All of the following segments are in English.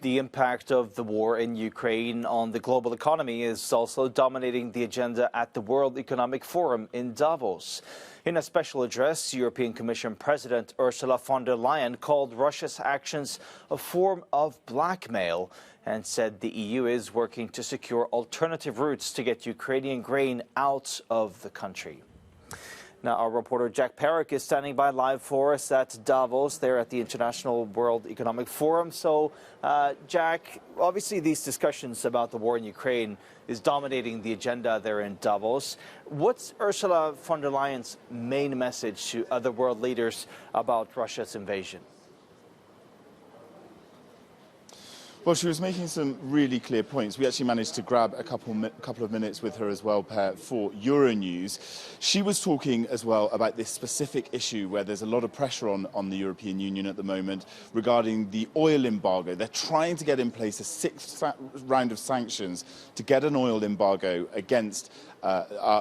The impact of the war in Ukraine on the global economy is also dominating the agenda at the World Economic Forum in Davos. In a special address, European Commission President Ursula von der Leyen called Russia's actions a form of blackmail and said the EU is working to secure alternative routes to get Ukrainian grain out of the country. Now, our reporter Jack Perrick is standing by live for us at Davos, there at the International World Economic Forum. So, Jack, obviously these discussions about the war in Ukraine is dominating the agenda there in Davos. What's Ursula von der Leyen's main message to other world leaders about Russia's invasion? Well, she was making some really clear points. We actually managed to grab a couple of minutes with her as well, Per, for Euronews. She was talking as well about this specific issue where there's a lot of pressure on the European Union at the moment regarding the oil embargo. They're trying to get in place a sixth round of sanctions to get an oil embargo against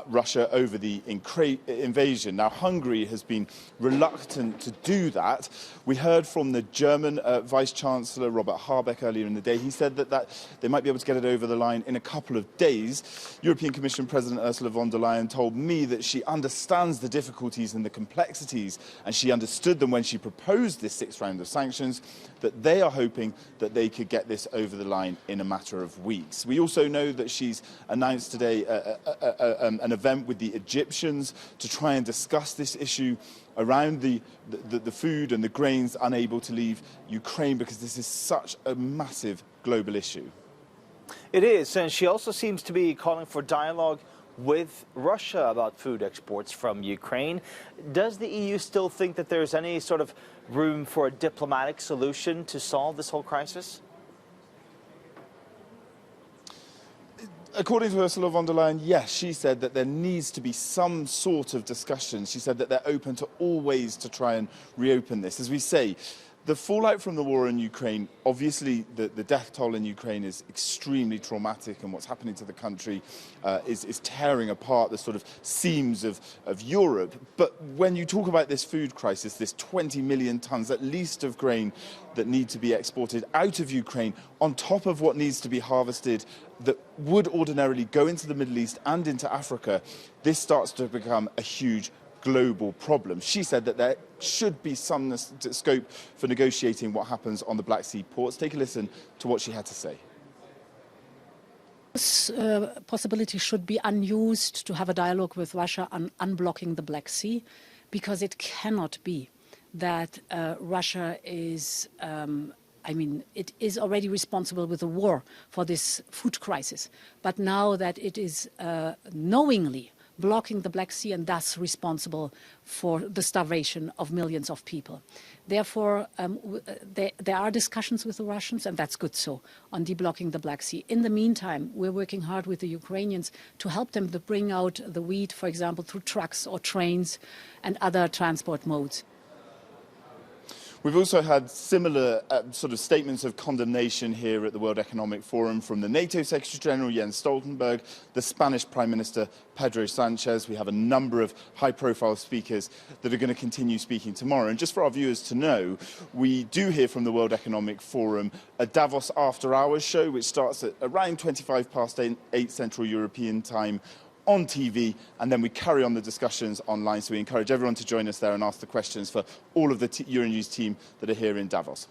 Russia over the invasion. Now, Hungary has been reluctant to do that. We heard from the German Vice-Chancellor, Robert Habeck, earlier in the day. He said that they might be able to get it over the line in a couple of days. European Commission President Ursula von der Leyen told me that she understands the difficulties and the complexities, and she understood them when she proposed this sixth round of sanctions, that they are hoping that they could get this over the line in a matter of weeks. We also know that she's announced today an event with the Egyptians to try and discuss this issue around the food and the grains unable to leave Ukraine, because this is such a massive global issue. It is, and she also seems to be calling for dialogue with Russia about food exports from Ukraine. Does the EU still think that there's any sort of room for a diplomatic solution to solve this whole crisis? According to Ursula von der Leyen, yes, she said that there needs to be some sort of discussion. She said that they're open to all ways to try and reopen this. As we say, the fallout from the war in Ukraine, obviously the death toll in Ukraine is extremely traumatic, and what's happening to the country is tearing apart the sort of seams of Europe. But when you talk about this food crisis, this 20 million tons at least of grain that need to be exported out of Ukraine, on top of what needs to be harvested that would ordinarily go into the Middle East and into Africa, this starts to become a huge global problem. She said that there should be some scope for negotiating what happens on the Black Sea ports. Take a listen to what she had to say. This possibility should be unused to have a dialogue with Russia on unblocking the Black Sea, because it cannot be that Russia is it is already responsible with the war for this food crisis. But now that it is knowingly blocking the Black Sea and thus responsible for the starvation of millions of people. Therefore, there are discussions with the Russians, and that's good so, on deblocking the Black Sea. In the meantime, we're working hard with the Ukrainians to help them to bring out the wheat, for example, through trucks or trains and other transport modes. We've also had similar sort of statements of condemnation here at the World Economic Forum from the NATO Secretary-General Jens Stoltenberg, the Spanish Prime Minister Pedro Sanchez. We have a number of high-profile speakers that are going to continue speaking tomorrow. And just for our viewers to know, we do hear from the World Economic Forum a Davos After Hours show, which starts at around 8 Central European Time on TV, and then we carry on the discussions online. So we encourage everyone to join us there and ask the questions for all of the Euronews team that are here in Davos.